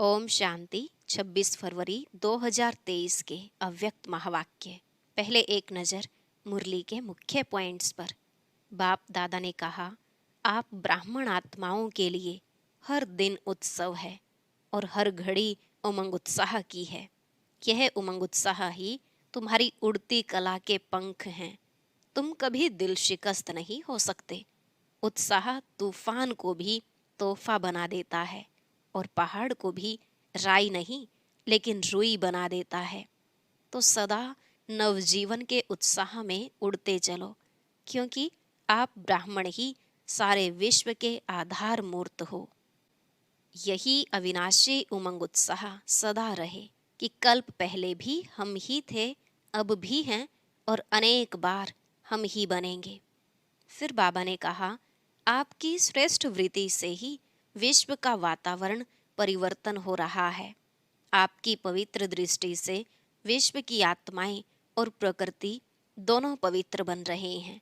ओम शांति। 26 फरवरी 2023 के अव्यक्त महावाक्य। पहले एक नज़र मुरली के मुख्य पॉइंट्स पर। बाप दादा ने कहा, आप ब्राह्मण आत्माओं के लिए हर दिन उत्सव है और हर घड़ी उमंग उत्साह की है। यह उमंग उत्साह ही तुम्हारी उड़ती कला के पंख हैं। तुम कभी दिल शिकस्त नहीं हो सकते। उत्साह तूफान को भी तोहफा बना देता है और पहाड़ को भी राई नहीं लेकिन रुई बना देता है। तो सदा नवजीवन के उत्साह में उड़ते चलो, क्योंकि आप ब्राह्मण ही सारे विश्व के आधार मूर्त हो। यही अविनाशी उमंग उत्साह सदा रहे कि कल्प पहले भी हम ही थे, अब भी हैं और अनेक बार हम ही बनेंगे। फिर बाबा ने कहा, आपकी श्रेष्ठ वृत्ति से ही विश्व का वातावरण परिवर्तन हो रहा है। आपकी पवित्र दृष्टि से विश्व की आत्माएं और प्रकृति दोनों पवित्र बन रहे हैं।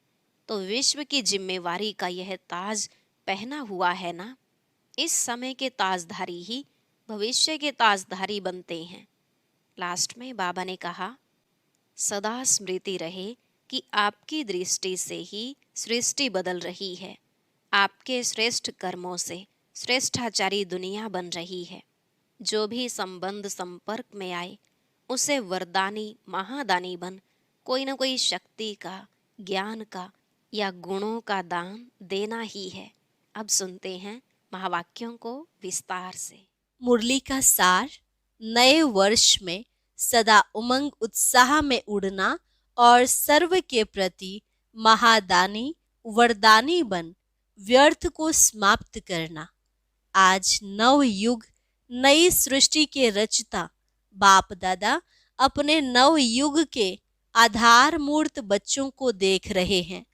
तो विश्व की जिम्मेवारी का यह ताज पहना हुआ है ना। इस समय के ताजधारी ही भविष्य के ताजधारी बनते हैं। लास्ट में बाबा ने कहा, सदा स्मृति रहे कि आपकी दृष्टि से ही सृष्टि बदल रही है। आपके श्रेष्ठ कर्मों से श्रेष्ठाचारी दुनिया बन रही है। जो भी संबंध संपर्क में आए उसे वरदानी महादानी बन कोई न कोई शक्ति का, ज्ञान का या गुणों का दान देना ही है। अब सुनते हैं महावाक्यों को विस्तार से। मुरली का सार। नए वर्ष में सदा उमंग उत्साह में उड़ना और सर्व के प्रति महादानी वरदानी बन व्यर्थ को समाप्त करना। आज नव युग नई सृष्टि के रचता बाप दादा अपने नव युग के आधार मूर्त बच्चों को देख रहे हैं।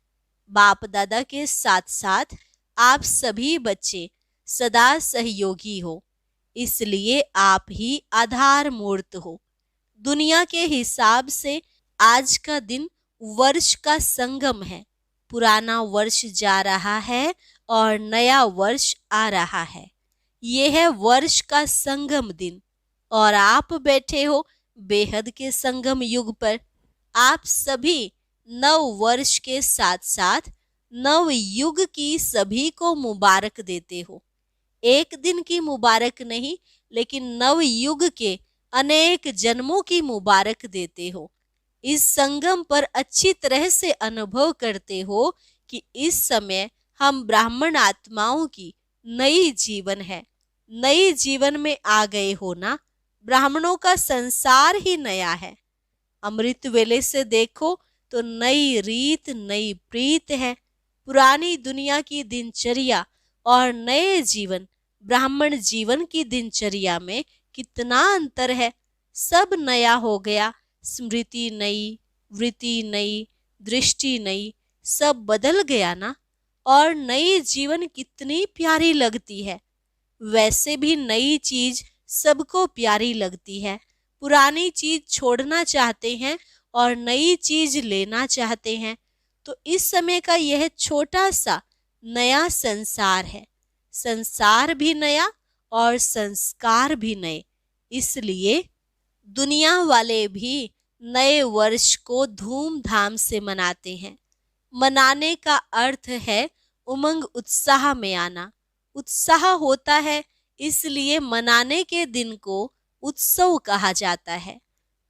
बाप दादा के साथ साथ आप सभी बच्चे सदा सहयोगी हो, इसलिए आप ही आधार मूर्त हो। दुनिया के हिसाब से आज का दिन वर्ष का संगम है। पुराना वर्ष जा रहा है और नया वर्ष आ रहा है। यह है वर्ष का संगम दिन और आप बैठे हो बेहद के संगम युग पर। आप सभी नव वर्ष के साथ साथ नव युग की सभी को मुबारक देते हो। एक दिन की मुबारक नहीं, लेकिन नव युग के अनेक जन्मों की मुबारक देते हो। इस संगम पर अच्छी तरह से अनुभव करते हो कि इस समय हम ब्राह्मण आत्माओं की नई जीवन है। नई जीवन में आ गए हो ना। ब्राह्मणों का संसार ही नया है। अमृत वेले से देखो तो नई रीत नई प्रीत है। पुरानी दुनिया की दिनचर्या और नए जीवन ब्राह्मण जीवन की दिनचर्या में कितना अंतर है। सब नया हो गया। स्मृति नई, वृत्ति नई, दृष्टि नई, सब बदल गया ना। और नई जीवन कितनी प्यारी लगती है। वैसे भी नई चीज सबको प्यारी लगती है। पुरानी चीज छोड़ना चाहते हैं और नई चीज लेना चाहते हैं। तो इस समय का यह छोटा सा नया संसार है। संसार भी नया और संस्कार भी नए। इसलिए दुनिया वाले भी नए वर्ष को धूमधाम से मनाते हैं। मनाने का अर्थ है उमंग उत्साह में आना। उत्साह होता है, इसलिए मनाने के दिन को उत्सव कहा जाता है।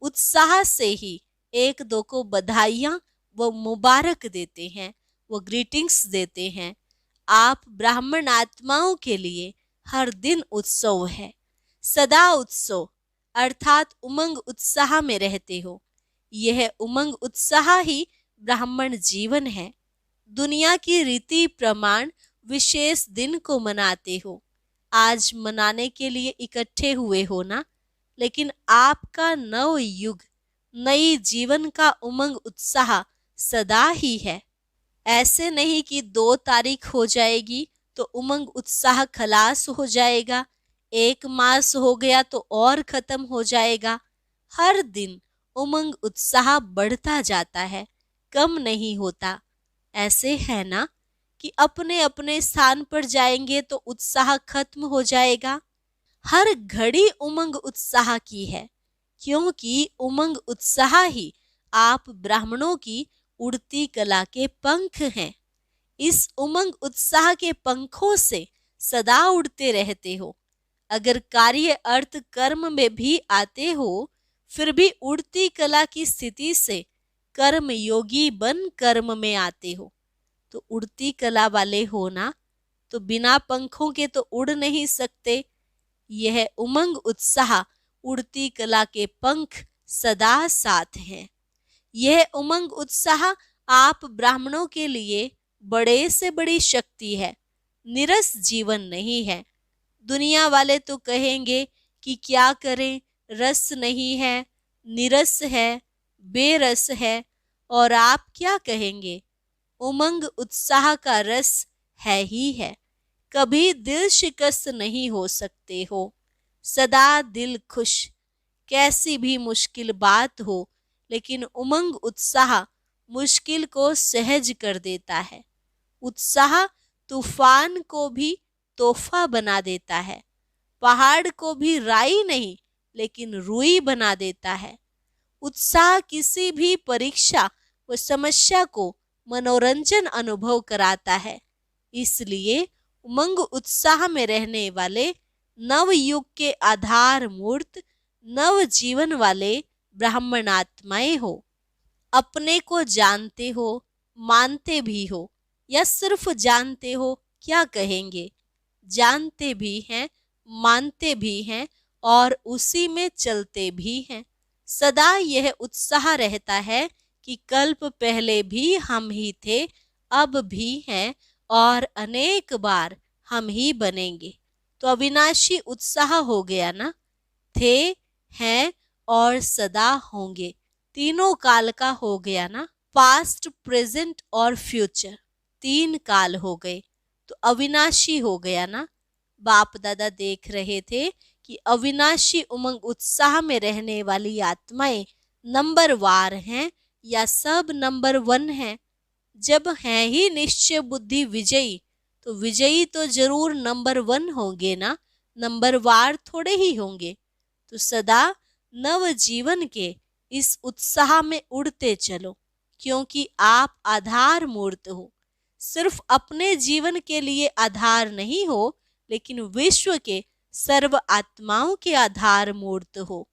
उत्साह से ही एक दो को बधाइयाँ व मुबारक देते हैं, वो ग्रीटिंग्स देते हैं। आप ब्राह्मण आत्माओं के लिए हर दिन उत्सव है। सदा उत्सव अर्थात उमंग उत्साह में रहते हो। यह उमंग उत्साह ही ब्राह्मण जीवन है। दुनिया की रीति प्रमाण विशेष दिन को मनाते हो। आज मनाने के लिए इकट्ठे हुए हो ना। लेकिन आपका नव युग नई जीवन का उमंग उत्साह सदा ही है। ऐसे नहीं कि 2 तारीख हो जाएगी तो उमंग उत्साह खलास हो जाएगा, 1 मास हो गया तो और खत्म हो जाएगा। हर दिन उमंग उत्साह बढ़ता जाता है, कम नहीं होता। ऐसे है ना कि अपने अपने स्थान पर जाएंगे तो उत्साह खत्म हो जाएगा। हर घड़ी उमंग उत्साह की है, क्योंकि उमंग उत्साह ही आप ब्राह्मणों की उड़ती कला के पंख हैं। इस उमंग उत्साह के पंखों से सदा उड़ते रहते हो। अगर कार्य अर्थ कर्म में भी आते हो, फिर भी उड़ती कला की स्थिति से कर्म योगी बन कर्म में आते हो। तो उड़ती कला वाले हो ना, तो बिना पंखों के तो उड़ नहीं सकते। यह उमंग उत्साह उड़ती कला के पंख सदा साथ हैं। यह उमंग उत्साह आप ब्राह्मणों के लिए बड़े से बड़ी शक्ति है, निरस जीवन नहीं है। दुनिया वाले तो कहेंगे कि क्या करें, रस नहीं है, निरस है, बेरस है। और आप क्या कहेंगे? उमंग उत्साह का रस है ही है। कभी दिल शिकस्त नहीं हो सकते हो, सदा दिल खुश। कैसी भी मुश्किल बात हो, लेकिन उमंग उत्साह मुश्किल को सहज कर देता है। उत्साह तूफान को भी तोहफा बना देता है। पहाड़ को भी राई नहीं, लेकिन रुई बना देता है। उत्साह किसी भी परीक्षा व समस्या को मनोरंजन अनुभव कराता है। इसलिए उमंग उत्साह में रहने वाले नव युग के आधार मूर्त नव जीवन वाले ब्राह्मण आत्माएं हो। अपने को जानते हो, मानते भी हो, या सिर्फ जानते हो, क्या कहेंगे? जानते भी हैं, मानते भी हैं और उसी में चलते भी हैं। सदा यह उत्साह रहता है कि कल्प पहले भी हम ही थे, अब भी हैं और अनेक बार हम ही बनेंगे। तो अविनाशी उत्साह हो गया ना। थे, हैं और सदा होंगे, तीनों काल का हो गया ना। पास्ट, प्रेजेंट और फ्यूचर, तीन काल हो गए, तो अविनाशी हो गया ना। बाप दादा देख रहे थे कि अविनाशी उमंग उत्साह में रहने वाली आत्माएं नंबर वार हैं या सब नंबर वन हैं। जब हैं ही निश्चय बुद्धि विजयी, तो विजयी तो जरूर नंबर वन होंगे ना, नंबर वार थोड़े ही होंगे। तो सदा नव जीवन के इस उत्साह में उड़ते चलो, क्योंकि आप आधार मूर्त हो। सिर्फ अपने जीवन के लिए आधार नहीं हो, लेकिन विश्व के सर्व आत्माओं के आधार मूर्त हो।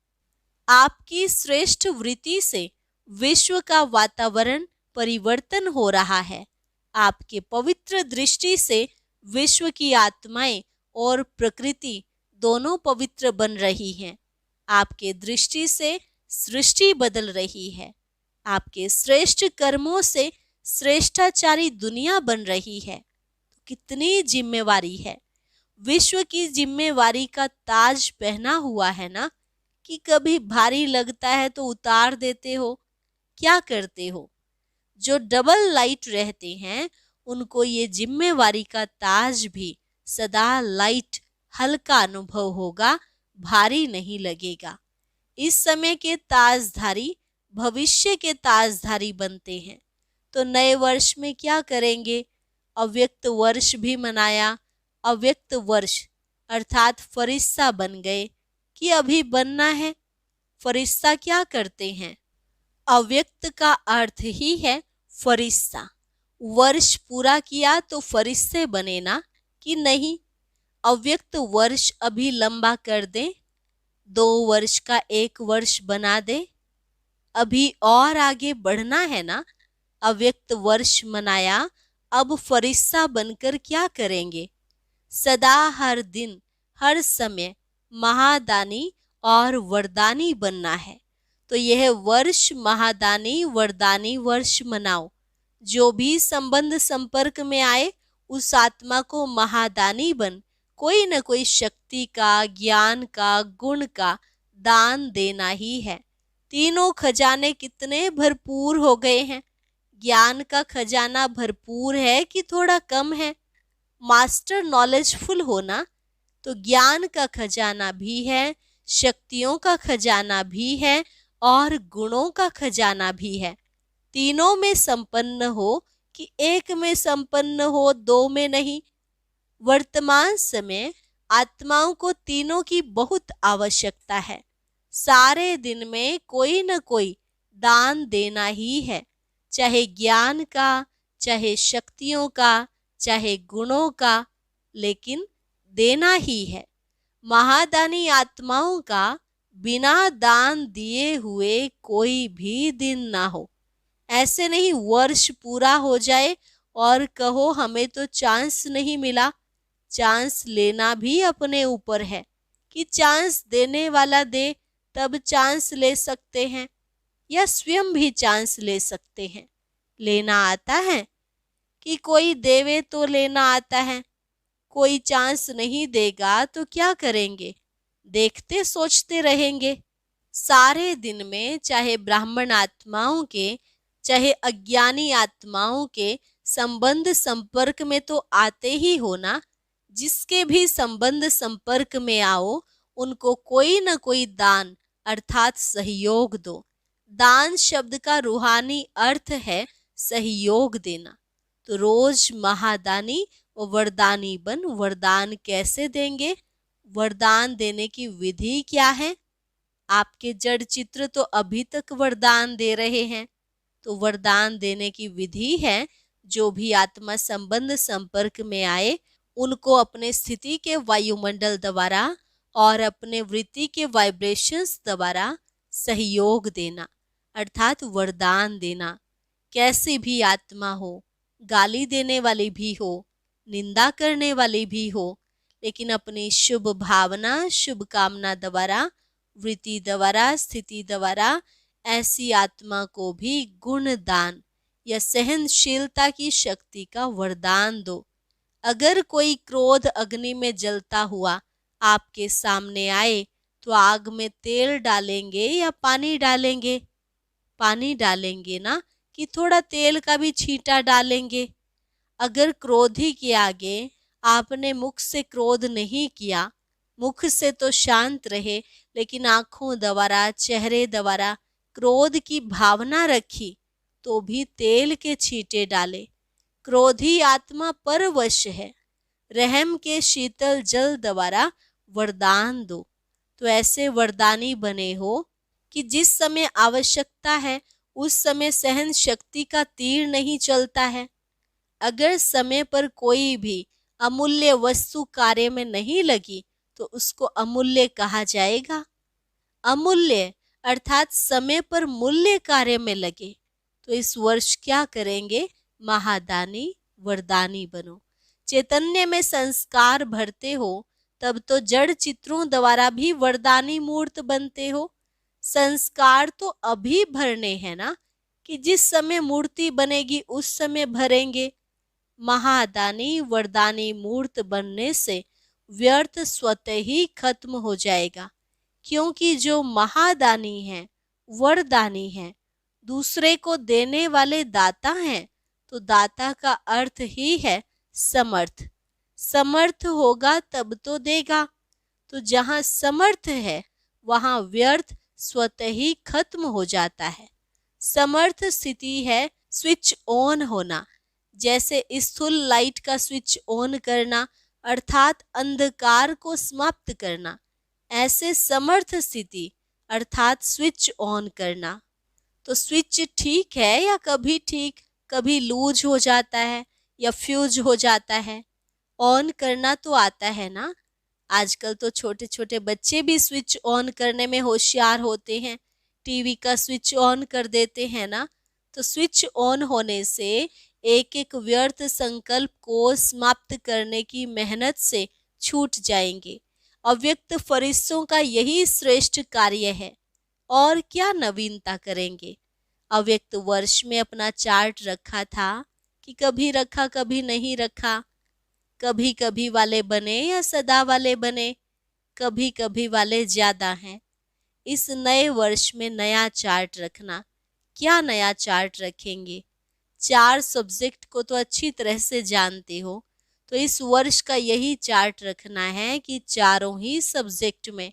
आपकी श्रेष्ठ वृत्ति से विश्व का वातावरण परिवर्तन हो रहा है। आपके पवित्र दृष्टि से विश्व की आत्माएं और प्रकृति दोनों पवित्र बन रही हैं। आपके दृष्टि से सृष्टि बदल रही है। आपके श्रेष्ठ कर्मों से श्रेष्ठाचारी दुनिया बन रही है। तो कितनी जिम्मेवारी है। विश्व की जिम्मेवारी का ताज पहना हुआ है ना, कि कभी भारी लगता है तो उतार देते हो। क्या करते हो? जो डबल लाइट रहते हैं, उनको ये जिम्मेवारी का ताज भी सदा लाइट हल्का अनुभव होगा, भारी नहीं लगेगा। इस समय के ताजधारी भविष्य के ताजधारी बनते हैं। तो नए वर्ष में क्या करेंगे? अव्यक्त वर्ष भी मनाया। अव्यक्त वर्ष अर्थात फरिश्ता बन गए कि अभी बनना है। फरिश्ता क्या करते हैं? अव्यक्त का अर्थ ही है फरिश्ता। वर्ष पूरा किया तो फरिश्ते बने ना, कि नहीं? अव्यक्त वर्ष अभी लंबा कर दें, 2 वर्ष का 1 वर्ष बना दे। अभी और आगे बढ़ना है ना। अव्यक्त वर्ष मनाया, अब फरिश्ता बनकर क्या करेंगे? सदा हर दिन हर समय महादानी और वरदानी बनना है। तो यह वर्ष महादानी वरदानी वर्ष मनाओ। जो भी संबंध संपर्क में आए, उस आत्मा को महादानी बन कोई न कोई शक्ति का, ज्ञान का, गुण का दान देना ही है। तीनों खजाने कितने भरपूर हो गए हैं। ज्ञान का खजाना भरपूर है कि थोड़ा कम है? मास्टर नॉलेजफुल होना, तो ज्ञान का खजाना भी है, शक्तियों का खजाना भी है और गुणों का खजाना भी है। तीनों में संपन्न हो कि एक में संपन्न हो, 2 में नहीं। वर्तमान समय आत्माओं को तीनों की बहुत आवश्यकता है। सारे दिन में कोई न कोई दान देना ही है, चाहे ज्ञान का, चाहे शक्तियों का, चाहे गुणों का, लेकिन देना ही है। महादानी आत्माओं का बिना दान दिए हुए कोई भी दिन ना हो। ऐसे नहीं वर्ष पूरा हो जाए और कहो हमें तो चांस नहीं मिला। चांस लेना भी अपने ऊपर है कि चांस देने वाला दे तब चांस ले सकते हैं, या स्वयं भी चांस ले सकते हैं। लेना आता है कि कोई देवे तो लेना आता है। कोई चांस नहीं देगा तो क्या करेंगे? देखते सोचते रहेंगे। सारे दिन में चाहे ब्राह्मण आत्माओं के, चाहे अज्ञानी आत्माओं के संबंध संपर्क में तो आते ही हो ना। जिसके भी संबंध संपर्क में आओ उनको कोई न कोई दान अर्थात सहयोग दो। दान शब्द का रूहानी अर्थ है सहयोग देना। तो रोज महादानी और वरदानी बन वरदान कैसे देंगे? वरदान देने की विधि क्या है? आपके जड़ चित्र तो अभी तक वरदान दे रहे हैं। तो वरदान देने की विधि है, जो भी आत्मा संबंध संपर्क में आए उनको अपने स्थिति के वायुमंडल द्वारा और अपने वृत्ति के वाइब्रेशंस द्वारा सहयोग देना अर्थात वरदान देना। कैसी भी आत्मा हो, गाली देने वाली भी हो, निंदा करने वाली भी हो, लेकिन अपनी शुभ भावना शुभ कामना द्वारा, वृत्ति द्वारा, स्थिति द्वारा ऐसी आत्मा को भी गुण दान या सहनशीलता की शक्ति का वरदान दो। अगर कोई क्रोध अग्नि में जलता हुआ आपके सामने आए तो आग में तेल डालेंगे या पानी डालेंगे? पानी डालेंगे ना, कि थोड़ा तेल का भी छींटा डालेंगे? अगर क्रोधी के आगे आपने मुख से क्रोध नहीं किया, मुख से तो शांत रहे, लेकिन आंखों द्वारा, चेहरे द्वारा क्रोध की भावना रखी, तो भी तेल के छींटे डाले। क्रोधी आत्मा परवश है। रहम के शीतल जल द्वारा वरदान दो। तो ऐसे वरदानी बने हो कि जिस समय आवश्यकता है उस समय सहन शक्ति का तीर नहीं चलता है। अगर समय पर कोई भी अमूल्य वस्तु कार्य में नहीं लगी तो उसको अमूल्य कहा जाएगा। अमूल्य अर्थात समय पर मूल्य कार्य में लगे। तो इस वर्ष क्या करेंगे? महादानी वरदानी बनो। चैतन्य में संस्कार भरते हो तब तो जड़ चित्रों द्वारा भी वरदानी मूर्त बनते हो। संस्कार तो अभी भरने हैं ना, कि जिस समय मूर्ति बनेगी उस समय भरेंगे। महादानी वरदानी मूर्त बनने से व्यर्थ स्वतः ही खत्म हो जाएगा, क्योंकि जो महादानी है, वरदानी है, दूसरे को देने वाले दाता हैं। तो दाता का अर्थ ही है समर्थ। समर्थ होगा तब तो देगा। तो जहां समर्थ है वहां व्यर्थ स्वतः ही खत्म हो जाता है। समर्थ स्थिति है स्विच ऑन होना। जैसे स्थूल लाइट का स्विच ऑन करना अर्थात अंधकार को समाप्त करना, ऐसे समर्थ स्थिति अर्थात स्विच ऑन करना। तो स्विच ठीक है या कभी ठीक, कभी लूज हो जाता है या फ्यूज हो जाता है। ऑन करना तो आता है ना। आजकल तो छोटे छोटे बच्चे भी स्विच ऑन करने में होशियार होते हैं। टीवी का स्विच ऑन कर देते हैं ना। तो स्विच ऑन होने से एक एक व्यर्थ संकल्प को समाप्त करने की मेहनत से छूट जाएंगे। अव्यक्त फरिश्तों का यही श्रेष्ठ कार्य है। और क्या नवीनता करेंगे? अव्यक्त वर्ष में अपना चार्ट रखा था कि कभी रखा कभी नहीं रखा, कभी कभी वाले बने या सदा वाले बने, कभी कभी वाले ज्यादा हैं। इस नए वर्ष में नया चार्ट रखना। क्या नया चार्ट रखेंगे? 4 सब्जेक्ट को तो अच्छी तरह से जानते हो, तो इस वर्ष का यही चार्ट रखना है कि चारों ही सब्जेक्ट में,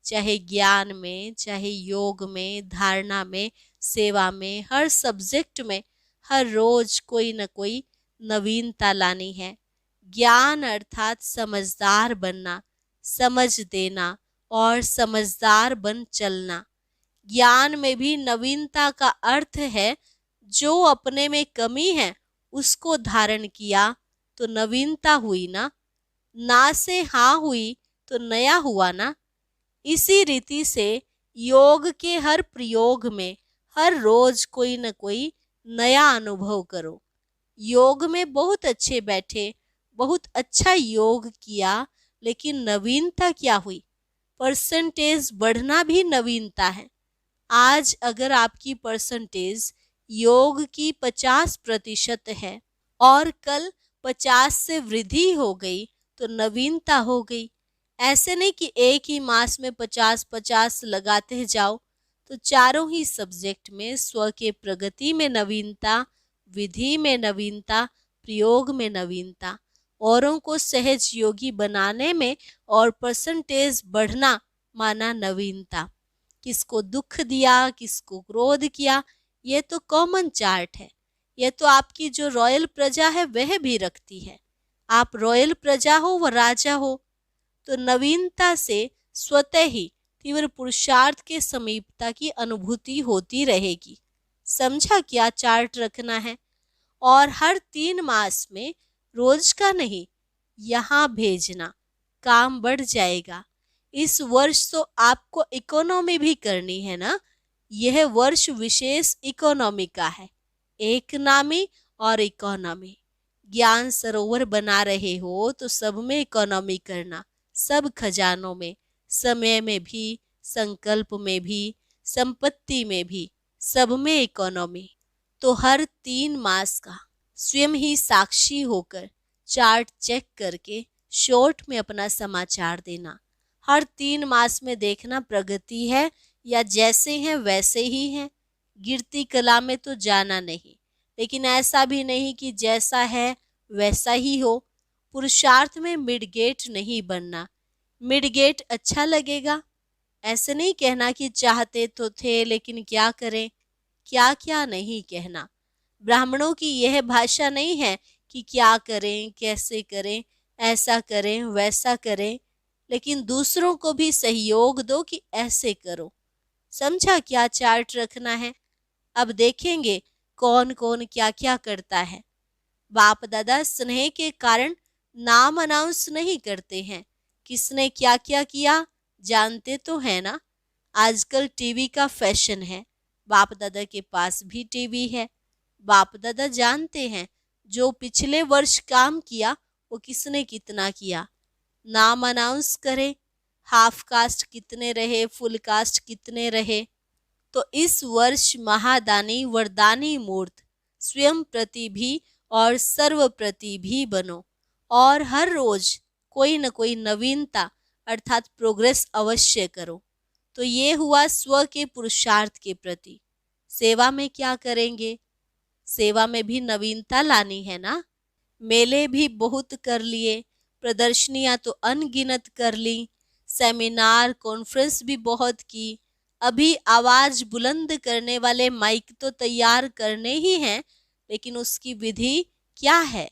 चाहे ज्ञान में, चाहे योग में, धारणा में, सेवा में, हर सब्जेक्ट में हर रोज कोई न कोई नवीनता लानी है। ज्ञान अर्थात समझदार बनना, समझ देना और समझदार बन चलना। ज्ञान में भी नवीनता का अर्थ है जो अपने में कमी है उसको धारण किया तो नवीनता हुई ना, ना से हाँ हुई तो नया हुआ ना। इसी रीति से योग के हर प्रयोग में हर रोज कोई न कोई नया अनुभव करो। योग में बहुत अच्छे बैठे, बहुत अच्छा योग किया, लेकिन नवीनता क्या हुई? परसेंटेज बढ़ना भी नवीनता है। आज अगर आपकी परसेंटेज योग की 50% है और कल 50 से वृद्धि हो गई तो नवीनता हो गई। ऐसे नहीं कि एक ही मास में 50-50 लगाते जाओ, तो चारों ही सब्जेक्ट में स्व के प्रगति में नवीनता, विधि में नवीनता, प्रयोग में नवीनता, औरों को सहज योगी बनाने में और परसेंटेज बढ़ना माना नवीनता। किसको दुख दिया, किसको क्रोध किया, ये तो कॉमन चार्ट है। यह तो आपकी जो रॉयल प्रजा है वह भी रखती है। आप रॉयल प्रजा हो व राजा हो, तो नवीनता से स्वतः ही तीव्र पुरुषार्थ के समीपता की अनुभूति होती रहेगी। समझा क्या चार्ट रखना है? और हर 3 मास में रोज का नहीं, यहाँ भेजना, काम बढ़ जाएगा। इस वर्ष तो आपको इकोनॉमी भी करनी है ना। यह वर्ष विशेष इकोनॉमी का है, एक नामी और इकोनॉमी। ज्ञान सरोवर बना रहे हो तो सब में इकोनॉमी करना, सब खजानों में, समय में भी, संकल्प में भी, संपत्ति में भी, सब में इकोनॉमी। तो हर 3 मास का स्वयं ही साक्षी होकर चार्ट चेक करके शॉर्ट में अपना समाचार देना। हर 3 मास में देखना प्रगति है या जैसे हैं वैसे ही हैं। गिरती कला में तो जाना नहीं, लेकिन ऐसा भी नहीं कि जैसा है वैसा ही हो। पुरुषार्थ में मिडगेट नहीं बनना। मिडगेट अच्छा लगेगा, ऐसे नहीं कहना कि चाहते तो थे लेकिन क्या करें, क्या क्या नहीं कहना। ब्राह्मणों की यह भाषा नहीं है कि क्या करें, कैसे करें, ऐसा करें, वैसा करें, लेकिन दूसरों को भी सहयोग दो कि ऐसे करो। समझा क्या चार्ट रखना है? अब देखेंगे कौन कौन क्या क्या करता है। बाप दादा स्नेह के कारण नाम अनाउंस नहीं करते हैं, किसने क्या क्या किया जानते तो है ना। आजकल टीवी का फैशन है, बाप दादा के पास भी टीवी है। बाप दादा जानते हैं जो पिछले वर्ष काम किया वो किसने कितना किया। नाम अनाउंस करें, हाफ कास्ट कितने रहे, फुल कास्ट कितने रहे। तो इस वर्ष महादानी वरदानी मूर्त स्वयं प्रति भी और सर्व प्रति भी बनो और हर रोज कोई न कोई नवीनता अर्थात प्रोग्रेस अवश्य करो। तो ये हुआ स्व के पुरुषार्थ के प्रति। सेवा में क्या करेंगे? सेवा में भी नवीनता लानी है ना। मेले भी बहुत कर लिए, प्रदर्शनियां तो अनगिनत कर ली, सेमिनार कॉन्फ्रेंस भी बहुत की। अभी आवाज बुलंद करने वाले माइक तो तैयार करने ही हैं, लेकिन उसकी विधि क्या है?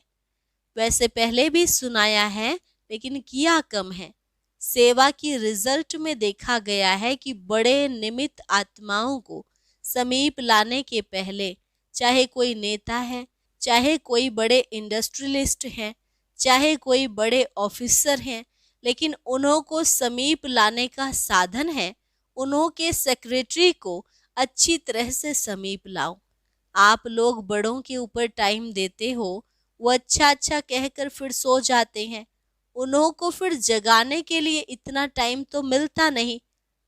वैसे पहले भी सुनाया है लेकिन किया कम है। सेवा की रिजल्ट में देखा गया है कि बड़े निमित्त आत्माओं को समीप लाने के पहले, चाहे कोई नेता है, चाहे कोई बड़े इंडस्ट्रियलिस्ट हैं, चाहे कोई बड़े ऑफिसर हैं, लेकिन उन्हों को समीप लाने का साधन है उन्हों के सेक्रेटरी को अच्छी तरह से समीप लाओ। आप लोग बड़ों के ऊपर टाइम देते हो, वो अच्छा अच्छा कहकर फिर सो जाते हैं। उन्हों को फिर जगाने के लिए इतना टाइम तो मिलता नहीं,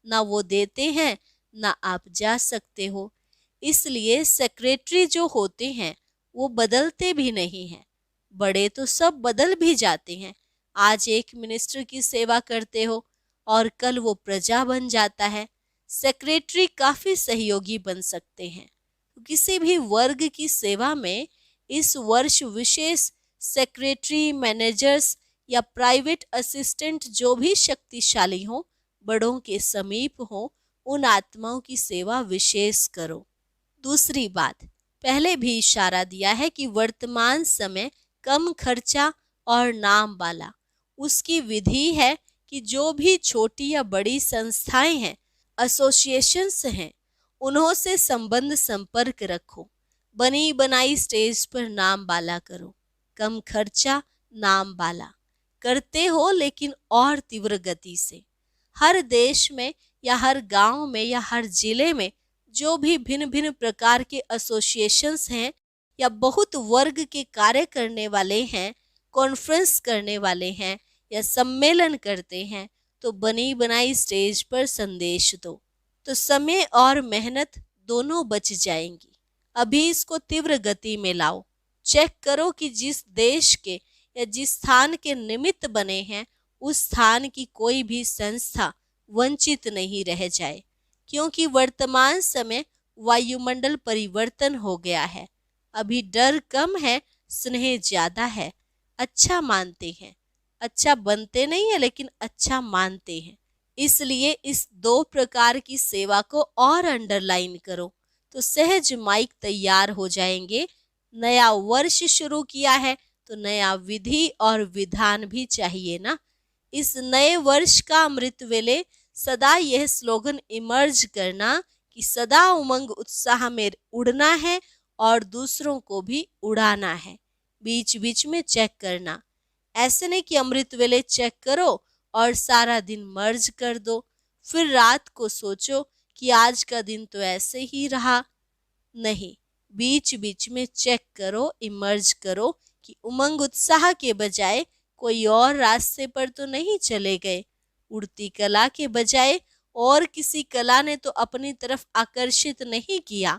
ना वो देते हैं ना आप जा सकते हो। इसलिए सेक्रेटरी जो होते हैं वो बदलते भी नहीं हैं। बड़े तो सब बदल भी जाते हैं। आज एक मिनिस्टर की सेवा करते हो और कल वो प्रजा बन जाता है। सेक्रेटरी काफी सहयोगी बन सकते हैं। किसी भी वर्ग की सेवा में इस वर्ष विशेष सेक्रेटरी, मैनेजर्स या प्राइवेट असिस्टेंट जो भी शक्तिशाली हो, बड़ों के समीप हो, उन आत्माओं की सेवा विशेष करो। दूसरी बात, पहले भी इशारा दिया है कि वर्तमान समय कम खर्चा और नाम वाला। उसकी विधि है कि जो भी छोटी या बड़ी संस्थाएं हैं, एसोसिएशंस हैं, उन्हों से संबंध संपर्क रखो। बनी बनाई स्टेज पर नाम बाला करो। कम खर्चा, नाम बाला करते हो, लेकिन और तीव्र गति से। हर देश में या हर गांव में या हर जिले में जो भी भिन्न भिन्न प्रकार के एसोसिएशंस हैं या बहुत वर्ग के कार्य करने वाले हैं, कॉन्फ्रेंस करने वाले हैं या सम्मेलन करते हैं, तो बनी बनाई स्टेज पर संदेश दो, तो समय और मेहनत दोनों बच जाएंगी। अभी इसको तीव्र गति में लाओ। चेक करो कि जिस देश के या जिस स्थान के निमित्त बने हैं, उस स्थान की कोई भी संस्था वंचित नहीं रह जाए, क्योंकि वर्तमान समय वायुमंडल परिवर्तन हो गया है। अभी डर कम है, स्नेह ज्यादा है। अच्छा मानते हैं, अच्छा बनते नहीं है, लेकिन अच्छा मानते हैं। इसलिए इस 2 प्रकार की सेवा को और अंडरलाइन करो, तो सहज माइक तैयार हो जाएंगे। नया वर्ष शुरू किया है तो नया विधि और विधान भी चाहिए ना। इस नए वर्ष का अमृत वेले सदा यह स्लोगन इमर्ज करना कि सदा उमंग उत्साह में उड़ना है और दूसरों को भी उड़ाना है। बीच बीच में चेक करना, ऐसे नहीं कि अमृत वेले चेक करो और सारा दिन मर्ज कर दो, फिर रात को सोचो कि आज का दिन तो ऐसे ही रहा। नहीं, बीच बीच में चेक करो, इमर्ज करो कि उमंग उत्साह के बजाय कोई और रास्ते पर तो नहीं चले गए। उड़ती कला के बजाय और किसी कला ने तो अपनी तरफ आकर्षित नहीं किया।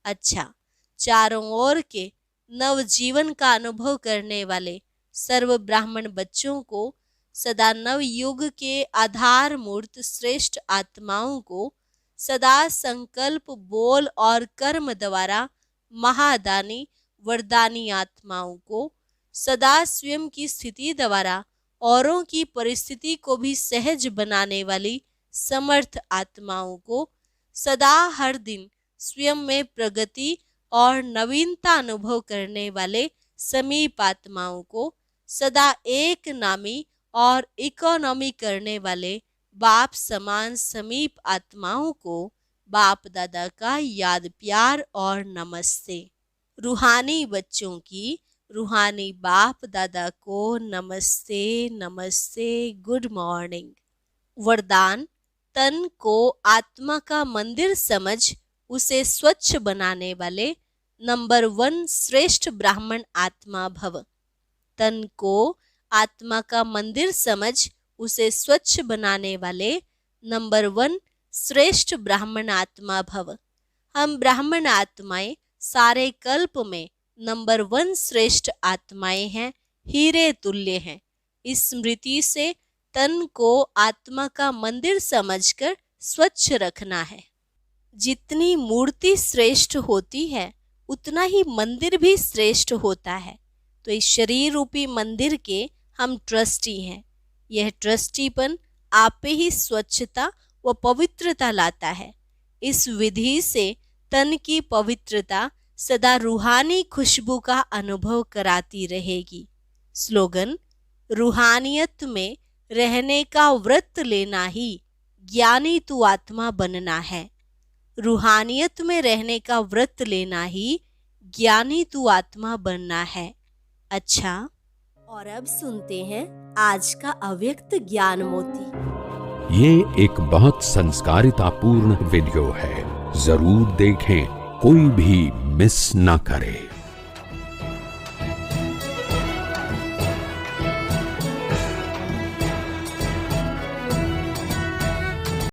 अच्छा, चारों ओर के नवजीवन का अनुभव करने वाले सर्व ब्राह्मण बच्चों को, सदा नव युग के आधार मूर्त श्रेष्ठ आत्माओं को, सदा संकल्प, बोल और कर्म द्वारा महादानी वरदानी आत्माओं को, सदा स्वयं की स्थिति द्वारा औरों की परिस्थिति को भी सहज बनाने वाली समर्थ आत्माओं को, सदा हर दिन स्वयं में प्रगति और नवीनता अनुभव करने वाले समीप आत्माओं को, सदा एक नामी और इकोनॉमी करने वाले बाप समान समीप आत्माओं को बाप दादा का याद, प्यार और नमस्ते। रूहानी बच्चों की रूहानी बाप दादा को नमस्ते नमस्ते, गुड मॉर्निंग। वरदान: तन को आत्मा का मंदिर समझ उसे स्वच्छ बनाने वाले नंबर 1 श्रेष्ठ ब्राह्मण आत्मा भव। तन को आत्मा का मंदिर समझ उसे स्वच्छ बनाने वाले नंबर 1 श्रेष्ठ ब्राह्मण आत्मा भव। हम ब्राह्मण आत्माएं सारे कल्प में नंबर 1 श्रेष्ठ आत्माएं हैं, हीरे तुल्य हैं। इस स्मृति से तन को आत्मा का मंदिर समझकर स्वच्छ रखना है। जितनी मूर्ति श्रेष्ठ होती है, उतना ही मंदिर भी श्रेष्ठ होता है। तो इस शरीर रूपी मंदिर के हम ट्रस्टी हैं। यह ट्रस्टीपन आप पे ही स्वच्छता व पवित्रता लाता है। इस विधि से तन की पवित्रता सदा रूहानी खुशबू का अनुभव कराती रहेगी। स्लोगन: रूहानियत में रहने का व्रत लेना ही ज्ञानी तू आत्मा बनना है। रूहानियत में रहने का व्रत लेना ही ज्ञानी तू आत्मा बनना है। अच्छा, और अब सुनते हैं आज का अव्यक्त ज्ञान मोती। ये एक बहुत संस्कारितापूर्ण वीडियो है, जरूर देखें, कोई भी मिस ना करे।